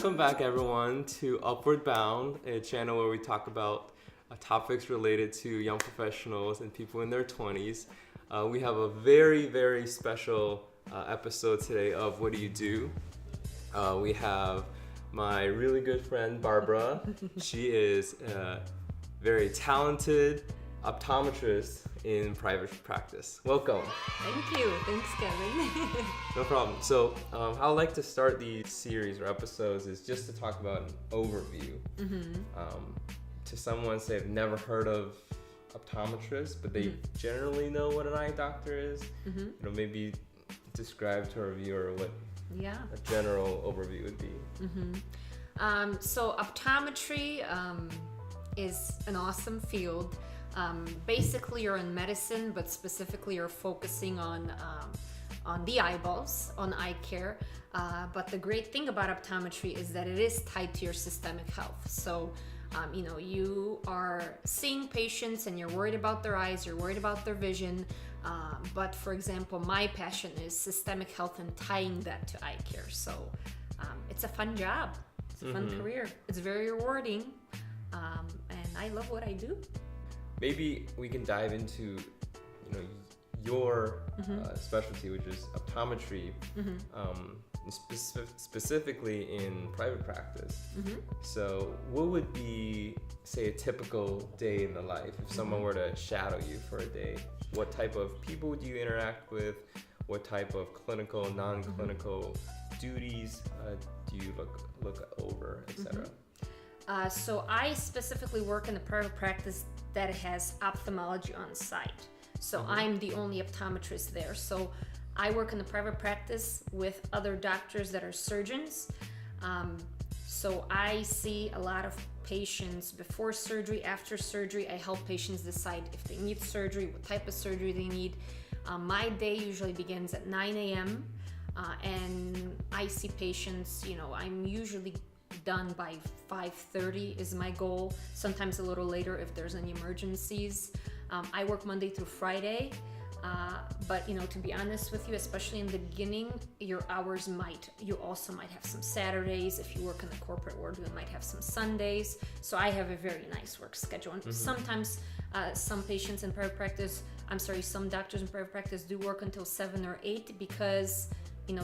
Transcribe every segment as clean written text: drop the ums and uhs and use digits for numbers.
Welcome back, everyone, to UpwardBound, a channel where we talk about topics related to young professionals and people in their 20s. We have a very, very special episode today of What Do You Do? We have my really good friend, Barbara. She is a very talented optometrist in private practice. Welcome. Thank you. Thanks, Kevin. No problem. So how I like to start these series or episodes is just to talk about an overview. To someone, say, I've never heard of optometrists, but they generally know what an eye doctor is. Maybe describe to our viewer what a general overview would be. So optometry is an awesome field. Basically, you're in medicine, but specifically you're focusing on the eyeballs, on eye care. But the great thing about optometry is that it is tied to your systemic health. So, you are seeing patients and you're worried about their eyes, you're worried about their vision. But for example, my passion is systemic health and tying that to eye care. So it's a fun job. It's a fun career. It's very rewarding. And I love what I do. Maybe we can dive into, your specialty, which is optometry, specifically in private practice. So what would be, say, a typical day in the life if someone were to shadow you for a day? What type of people do you interact with? What type of clinical, non-clinical duties do you look over, etc.? So I specifically work in a private practice that has ophthalmology on site. So I'm the only optometrist there. So I work in the private practice with other doctors that are surgeons. So I see a lot of patients before surgery, after surgery. I help patients decide if they need surgery, what type of surgery they need. My day usually begins at 9 a.m. And I see patients, I'm usually done by 5:30 is my goal, sometimes a little later if there's any emergencies. I work Monday through Friday, but to be honest with you, especially in the beginning, your hours you also might have some Saturdays. If you work in the corporate world, you might have some Sundays. So I have a very nice work schedule. And sometimes some doctors in private practice do work until 7 or 8 because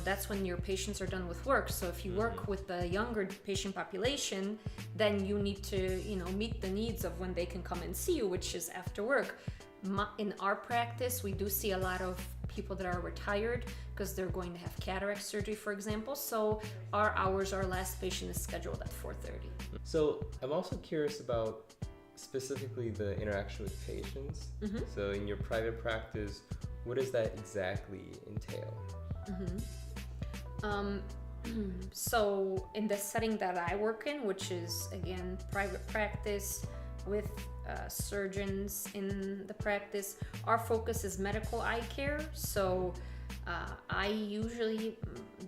that's when your patients are done with work. So if you work with the younger patient population, then you need to, meet the needs of when they can come and see you, which is after work. In our practice, we do see a lot of people that are retired because they're going to have cataract surgery, for example. So our last patient is scheduled at 4:30. So I'm also curious about specifically the interaction with patients. So in your private practice, what does that exactly entail? So in the setting that I work in, which is again private practice with surgeons in the practice, our focus is medical eye care. So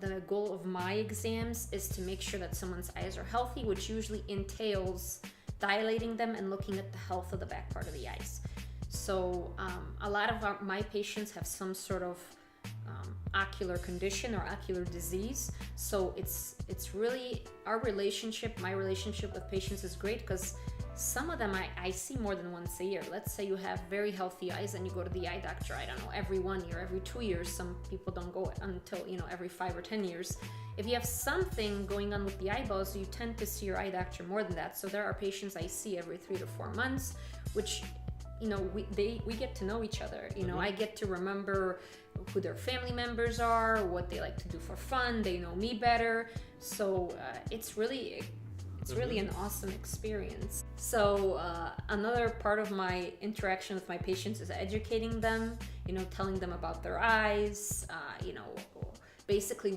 the goal of my exams is to make sure that someone's eyes are healthy, which usually entails dilating them and looking at the health of the back part of the eyes. So a lot of my patients have some sort of ocular condition or ocular disease. So it's really my relationship with patients is great because some of them I see more than once a year. Let's say you have very healthy eyes and you go to the eye doctor, I don't know, every 1 year, every 2 years. Some people don't go until, every 5 or 10 years. If you have something going on with the eyeballs, you tend to see your eye doctor more than that. So there are patients I see every 3 to 4 months, which we get to know each other. I get to remember who their family members are, what they like to do for fun. They know me better. So it's really an awesome experience. So another part of my interaction with my patients is educating them, telling them about their eyes, basically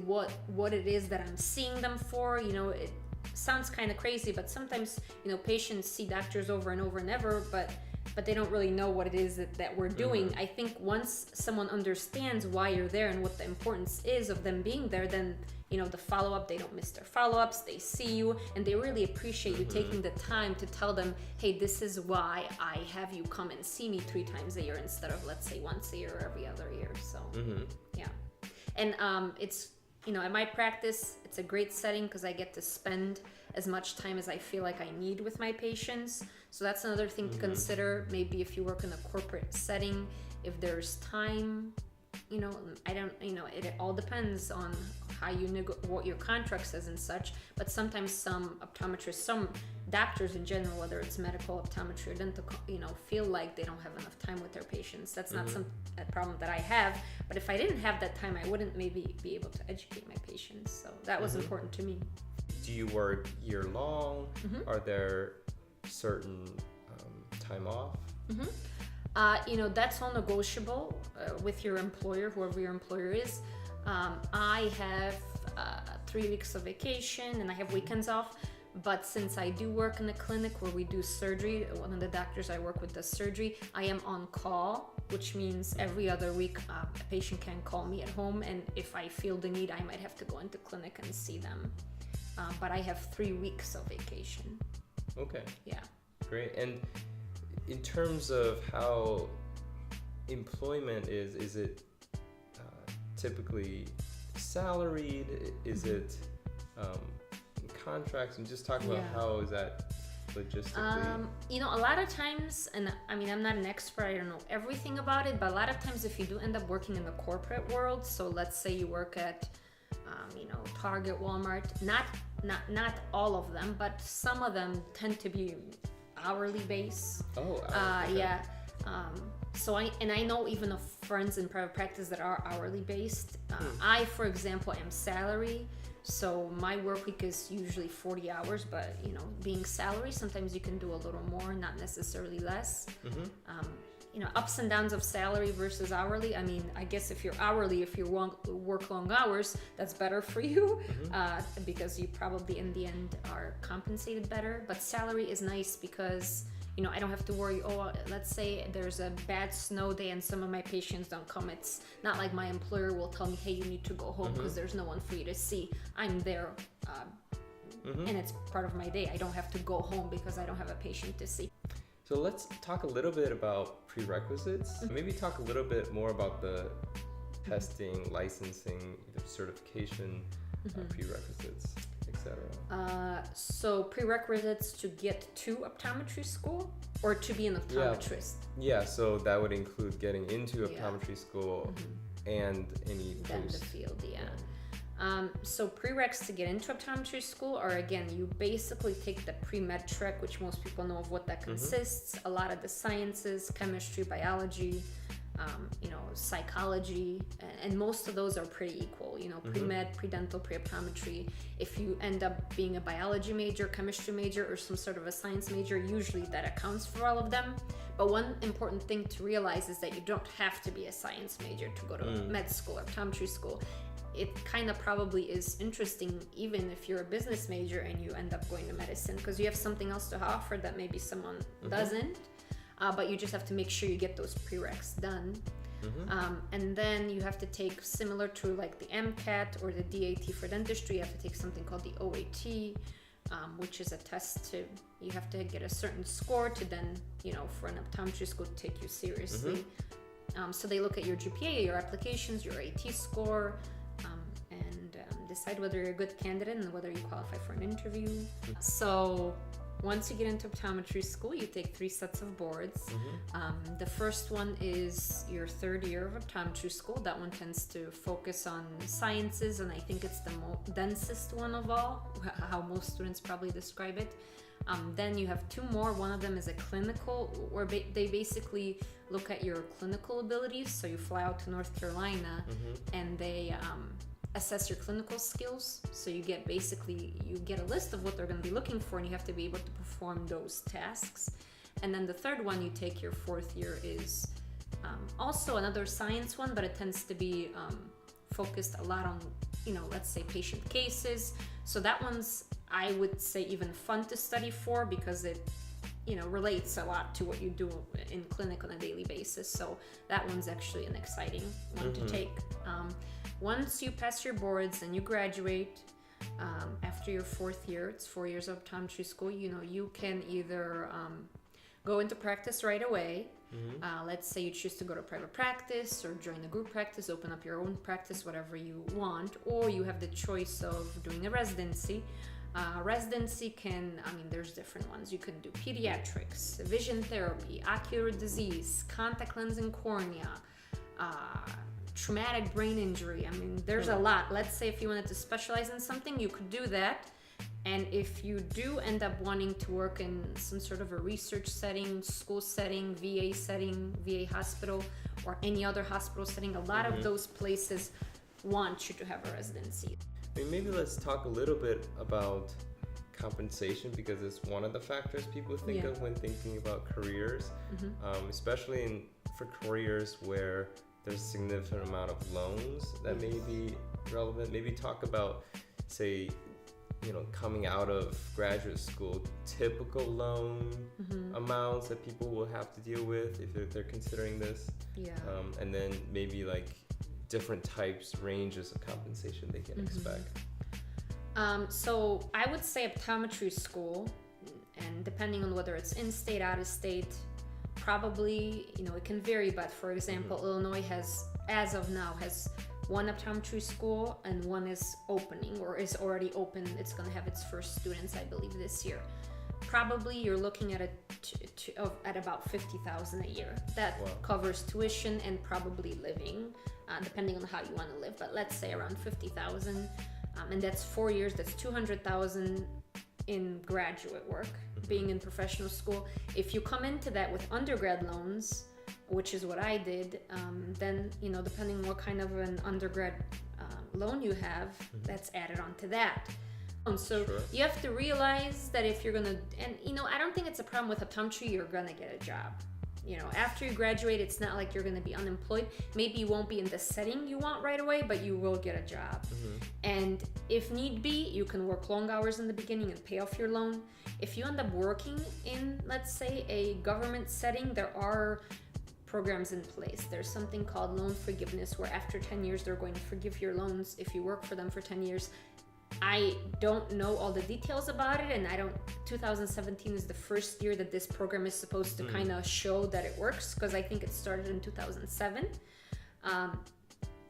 what it is that I'm seeing them for. It sounds kind of crazy, but sometimes, patients see doctors over and over and ever, but they don't really know what it is that we're doing. I think once someone understands why you're there and what the importance is of them being there, then the follow-up, they don't miss their follow-ups, they see you, and they really appreciate you taking the time to tell them, hey, this is why I have you come and see me 3 times a year instead of, let's say, once a year or every other year. So yeah. And it's at my practice, it's a great setting because I get to spend as much time as I feel like I need with my patients. So that's another thing to consider. Maybe if you work in a corporate setting, if there's time, I don't, it all depends on how you what your contract says and such. But sometimes some optometrists, some doctors in general, whether it's medical, optometry, or dental, feel like they don't have enough time with their patients. That's not a problem that I have. But if I didn't have that time, I wouldn't maybe be able to educate my patients. So that was important to me. Do you work year long? Are there certain time off? That's all negotiable with your employer, whoever your employer is. I have 3 weeks of vacation and I have weekends off. But since I do work in a clinic where we do surgery, one of the doctors I work with does surgery, I am on call, which means every other week a patient can call me at home. And if I feel the need, I might have to go into clinic and see them. But I have 3 weeks of vacation. Okay. Yeah. Great. And in terms of how employment is it typically salaried? Is it contracts? And just talk about how is that logistically? A lot of times, and I mean, I'm not an expert, I don't know everything about it, but a lot of times if you do end up working in the corporate world, so let's say you work at Target, Walmart, not all of them, but some of them tend to be hourly base. Oh, okay. Yeah. So I know even of friends in private practice that are hourly based. I, for example, am salary. So my work week is usually 40 hours, but being salary, sometimes you can do a little more, not necessarily less. Ups and downs of salary versus hourly. I mean, I guess if you're hourly, if you work long hours, that's better for you because you probably in the end are compensated better. But salary is nice because I don't have to worry, let's say there's a bad snow day and some of my patients don't come. It's not like my employer will tell me, hey, you need to go home because there's no one for you to see. I'm there and it's part of my day. I don't have to go home because I don't have a patient to see. So let's talk a little bit about prerequisites. Maybe talk a little bit more about the testing, licensing, either certification, prerequisites, etc. So prerequisites to get to optometry school or to be an optometrist? Yeah, so that would include getting into optometry school and any then post. the field, so prereqs to get into optometry school are, again, you basically take the pre-med track, which most people know of what that consists. A lot of the sciences, chemistry, biology, psychology, and most of those are pretty equal. Pre-med, pre-dental, pre-optometry. If you end up being a biology major, chemistry major, or some sort of a science major, usually that accounts for all of them. But one important thing to realize is that you don't have to be a science major to go to med school or optometry school. It kind of probably is interesting even if you're a business major and you end up going to medicine because you have something else to offer that maybe someone doesn't, but you just have to make sure you get those prereqs done. And then you have to take, similar to like the MCAT or the DAT for dentistry, you have to take something called the OAT, which is a test you have to get a certain score to then, for an optometry school to take you seriously. So they look at your GPA, your applications, your AT score, and decide whether you're a good candidate and whether you qualify for an interview. So once you get into optometry school, you take 3 sets of boards. The first one is your 3rd year of optometry school. That one tends to focus on sciences, and I think it's the densest one of all, how most students probably describe it. Then you have 2 more. One of them is a clinical, where they basically look at your clinical abilities. So you fly out to North Carolina and they assess your clinical skills. So you get a list of what they're going to be looking for, and you have to be able to perform those tasks. And then the 3rd one you take your 4th year is also another science one, but it tends to be focused a lot on, let's say patient cases. So that one's, I would say, even fun to study for because it relates a lot to what you do in clinic on a daily basis. So that one's actually an exciting one to take. Once you pass your boards and you graduate, after your 4th year, it's 4 years of optometry school, you can either go into practice right away, Let's say you choose to go to private practice or join a group practice, open up your own practice, whatever you want, or you have the choice of doing a residency. Residency there's different ones. You can do pediatrics, vision therapy, ocular disease, contact lens and cornea, traumatic brain injury. There's a lot. Let's say if you wanted to specialize in something, you could do that. And if you do end up wanting to work in some sort of a research setting, school setting, VA hospital, or any other hospital setting, a lot of those places want you to have a residency. Maybe let's talk a little bit about compensation, because it's one of the factors people think of when thinking about careers, especially for careers where there's a significant amount of loans that may be relevant. Maybe talk about, say, coming out of graduate school, typical loan amounts that people will have to deal with if they're considering this. And then maybe like different types, ranges of compensation they can expect. So I would say optometry school, and depending on whether it's in-state, out-of-state, probably, it can vary, but for example, Illinois as of now, has one optometry school and one is opening or is already open. It's going to have its first students, I believe, this year. Probably you're looking at at about $50,000 a year. That covers tuition and probably living, depending on how you want to live. But let's say around $50,000, and that's 4 years. That's $200,000 in graduate work, being in professional school. If you come into that with undergrad loans, which is what I did, then, depending on what kind of an undergrad loan you have, that's added on to that. So you have to realize that if you're gonna, and I don't think it's a problem with optometry, you're gonna get a job. After you graduate, it's not like you're gonna be unemployed. Maybe you won't be in the setting you want right away, but you will get a job. And if need be, you can work long hours in the beginning and pay off your loan. If you end up working in, let's say, a government setting, there are programs in place. There's something called loan forgiveness, where after 10 years they're going to forgive your loans if you work for them for 10 years. I don't know all the details about it, and 2017 is the first year that this program is supposed to kind of show that it works, because I think it started in 2007.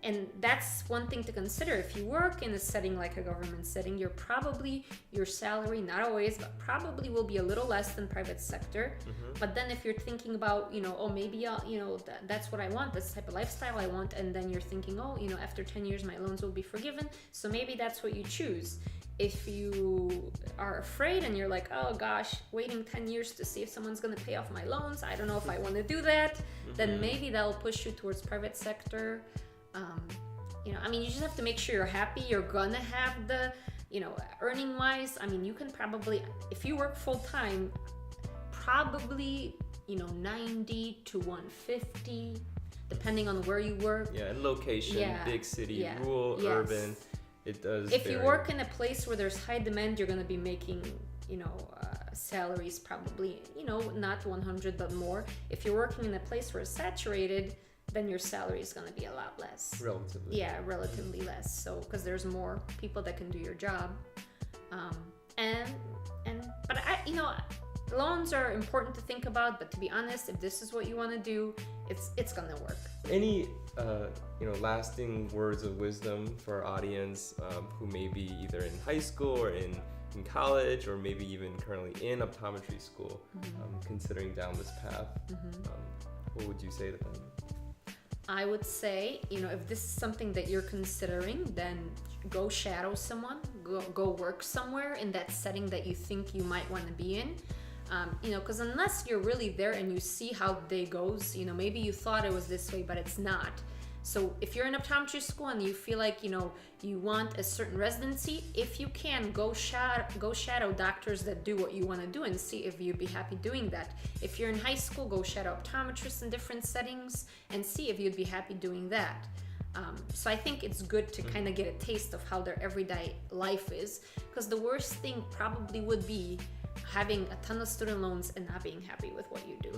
And that's one thing to consider. If you work in a setting like a government setting, your salary, not always, but probably will be a little less than private sector. But then if you're thinking about, maybe that's what I want, this type of lifestyle I want, and then you're thinking, after 10 years my loans will be forgiven, so maybe that's what you choose. If you are afraid and you're like, oh gosh, waiting 10 years to see if someone's going to pay off my loans, I don't know if I want to do that, then maybe that'll push you towards private sector. You just have to make sure you're happy. You're gonna have the, earning wise, you can probably, if you work full time, probably, 90 to 150, depending on where you work. And location, big city, rural, urban, it does If vary. you work in a place where there's high demand, you're gonna be making, salaries probably, not 100, but more. If you're working in a place where it's saturated, then your salary is going to be a lot less. Relatively less. So, because there's more people that can do your job. Loans are important to think about, but to be honest, if this is what you want to do, it's going to work. Any, lasting words of wisdom for our audience who may be either in high school or in college, or maybe even currently in optometry school, considering down this path? What would you say to them? I would say, if this is something that you're considering, then go shadow someone, go work somewhere in that setting that you think you might want to be in. Because unless you're really there and you see how day goes, maybe you thought it was this way, but it's not. So if you're in optometry school and you feel like, you want a certain residency, if you can, go shadow doctors that do what you want to do and see if you'd be happy doing that. If you're in high school, go shadow optometrists in different settings and see if you'd be happy doing that. So I think it's good to kind of get a taste of how their everyday life is, because the worst thing probably would be having a ton of student loans and not being happy with what you do.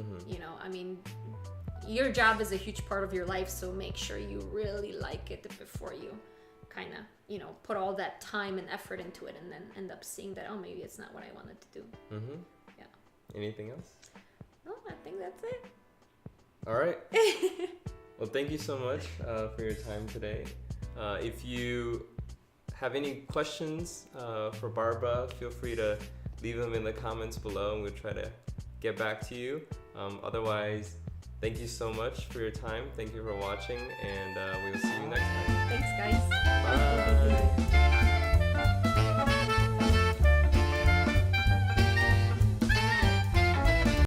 Your job is a huge part of your life, so make sure you really like it before you kind of, put all that time and effort into it and then end up seeing that, maybe it's not what I wanted to do. Anything else? No, I think that's it. All right. Well, thank you so much for your time today. If you have any questions for Barbara, feel free to leave them in the comments below and we'll try to get back to you. Otherwise, thank you so much for your time. Thank you for watching, and we will see